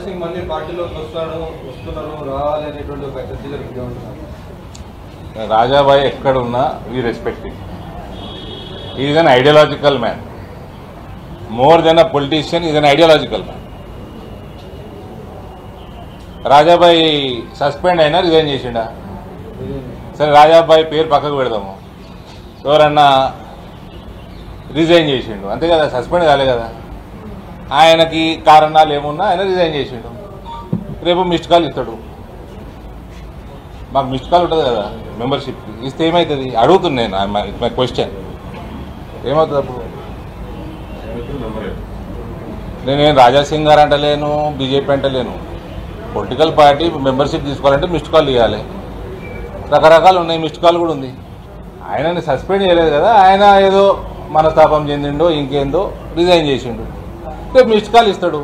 సింగ్ మళ్ళీ పార్టీలోకి వస్తున్నారు రావాలి అనేటువంటి ఒక చర్చ జరుగుతూ ఉంటున్నారు. రాజాబాయ్ ఎక్కడున్నా we respect him. He is an ideological man. More than a politician, he is an ideological man. Rajabhai suspend అయినా రిజైన్ చేసిండా? సరే రాజాబాయ్ పేరు పక్కకు పెడదాము. ఎవరన్నా రిజైన్ చేసిండు అంతే కదా, సస్పెండ్ కాలే కదా. ఆయనకి కారణాలు ఏమున్నా ఆయన రిజైన్ చేసిండు. రేపు మిస్డ్ కాల్ ఇస్తాడు. మాకు మిస్డ్ కాల్ ఉంటుంది కదా మెంబర్షిప్కి, ఇస్తే ఏమవుతుంది అడుగుతున్నాను. మై క్వశ్చన్ ఏమవుతుంది అప్పుడు? నేనేం రాజాసింగ్ గారు అంటలేను, బీజేపీ అంటలేను. పొలిటికల్ పార్టీ మెంబర్షిప్ తీసుకోవాలంటే మిస్డ్ కాల్ ఇవ్వాలి. రకరకాలు ఉన్నాయి, మిస్డ్ కాల్ కూడా ఉంది. ఆయనని సస్పెండ్ చేయలేదు కదా, ఆయన ఏదో మనస్తాపం చెందిండో ఇంకేందో రిజైన్ చేసిండు. రేపు మిస్డ్ కాల్ ఇస్తాడు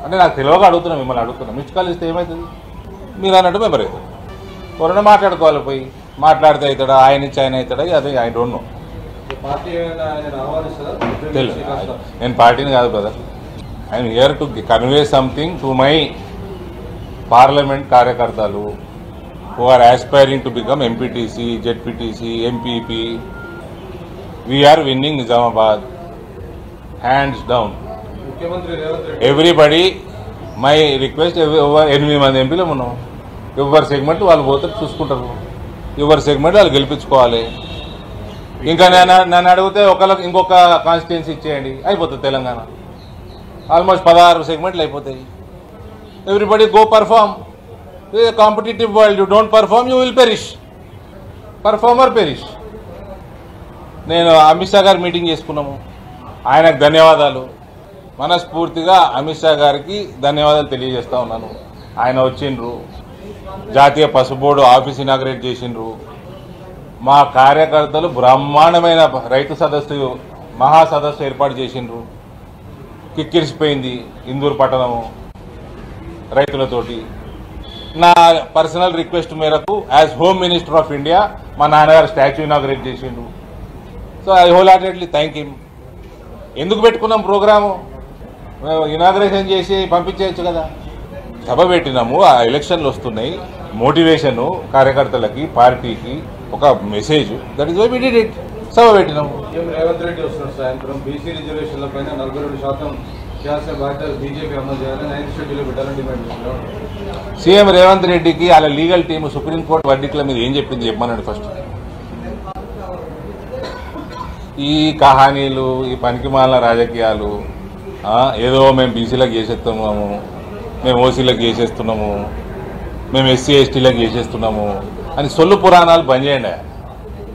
అంటే నాకు తెలియక అడుగుతున్నా, మిమ్మల్ని అడుగుతున్నా. మిస్డ్ కాల్ ఇస్తే ఏమవుతుంది? మీరు అన్నట్టు మెంబర్ అవుతాడు. ఎవరైనా మాట్లాడుకోవాలి, పోయి మాట్లాడితే అవుతాడా, ఆయన ఇచ్చి ఆయన అవుతాడా, అదే ఐ డోంట్ నో. తెలియదు, నేను పార్టీని కాదు brother. I'm here to convey something to my parliament కార్యకర్తలు who are aspiring to become MPTC, ZPTC, MPP. We are winning Nizamabad, hands down. Everybody, my request, over 8 మంది ఎంపీలు ఉన్నాం. ఎవరి సెగ్మెంట్ వాళ్ళు పోతే చూసుకుంటారు, ఎవరి సెగ్మెంట్ వాళ్ళు గెలిపించుకోవాలి. ఇంకా నన్ను అడిగితే ఒకళ్ళకి ఇంకొక కాన్స్టిట్యున్సీ ఇచ్చేయండి, అయిపోతుంది తెలంగాణ. ఆల్మోస్ట్ 16 సెగ్మెంట్లు అయిపోతాయి. Everybody go perform. Competitive world, you don't perform you will perish. Performer perish. నేను అమిత్ షా గారి మీటింగ్ చేసుకున్నాము, ఆయనకు ధన్యవాదాలు. మనస్ఫూర్తిగా అమిత్ షా గారికి ధన్యవాదాలు తెలియజేస్తా ఉన్నాను. ఆయన వచ్చిండ్రు, జాతీయ పసుపు బోర్డు ఆఫీస్ ఇనాగ్రేట్ చేసిండ్రు. మా కార్యకర్తలు బ్రహ్మాండమైన రైతు సదస్సు, మహా సదస్సు ఏర్పాటు చేసిండ్రు. కిక్కిరిసిపోయింది ఇందూరు పట్టణము రైతులతోటి. నా పర్సనల్ రిక్వెస్ట్ మేరకు as home minister of India మా నాన్నగారు స్టాచ్యూ ఇనాగ్రేట్ చేసిండు. So I whole heartedly thank him. ఎందుకు పెట్టుకున్నాం ప్రోగ్రాము? ఇనాగ్రేషన్ చేసి పంపించేయచ్చు కదా. సభ పెట్టినాము, ఆ ఎలక్షన్లు వస్తున్నాయి, మోటివేషను కార్యకర్తలకి, పార్టీకి ఒక message. That is why we did it. సభ పెట్టినాము. రేవంత్ రెడ్డి వస్తున్నారు సాయంత్రం. బీసీ రిజర్వేషన్ల పైన 42% శాసన బాధ్యత బీజేపీ అమలు చేయాలని 9th షెడ్యూల్ పెట్టాలని డిమాండ్ చేస్తున్నారు. సీఎం రేవంత్ రెడ్డికి వాళ్ళ లీగల్ టీము సుప్రీంకోర్టు వర్డిక్ల మీద ఏం చెప్పింది చెప్పమన్నాడు ఫస్ట్. ఈ కహానీలు, ఈ పనికిమాల రాజకీయాలు, ఏదో మేము బీసీలకు చేసేస్తున్నాము, మేము ఓసీలకు చేసేస్తున్నాము, మేము ఎస్సీ ఎస్టీలకు చేసేస్తున్నాము అని సొల్లు పురాణాలు బంద్ చేయండి.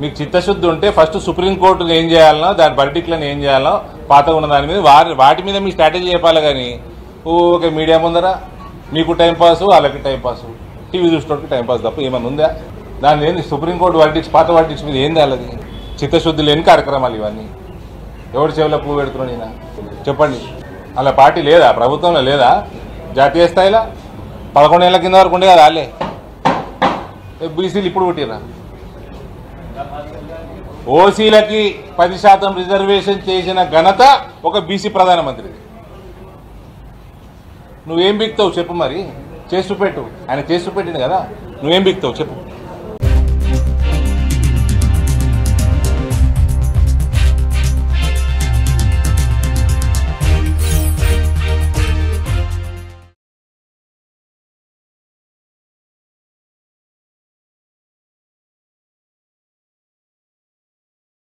మీకు చిత్తశుద్ధి ఉంటే ఫస్ట్ సుప్రీంకోర్టును ఏం చేయాలనో, దాని వర్డిక్లను ఏం చేయాలనో, పాతగా ఉన్న దాని మీద వాటి మీద మీ స్ట్రాటజీ చెప్పాలి. కానీ ఓకే మీడియా ముందర మీకు టైంపాసు, వాళ్ళకి టైంపాసు, టీవీ చూసుకోవడానికి టైంపాస్ తప్ప ఏమైనా ఉందా? దాని ఏంది సుప్రీంకోర్టు వర్డిక్స్, పాత వర్డిక్స్ మీద ఏం తేలది? చిత్తశుద్ధి లేని కార్యక్రమాలు ఇవన్నీ. ఎవరి చెవిలో పువ్వు పెడుతున్నాడు ఈయన చెప్పండి. అలా పార్టీ లేదా, ప్రభుత్వంలో లేదా? జాతీయ స్థాయిలో 11 ఏళ్ల కింద వరకు ఉండే కదా వాళ్ళే. బీసీలు ఇప్పుడు పుట్టిరా. ఓసీలకి 10% రిజర్వేషన్ చేసిన ఘనత ఒక బీసీ ప్రధానమంత్రిది. నువ్వేం బిక్తావు చెప్పు, మరి చేసి చూపెట్టు. ఆయన చేసి చూపెట్టింది కదా, నువ్వేం బిక్తావు చెప్పు.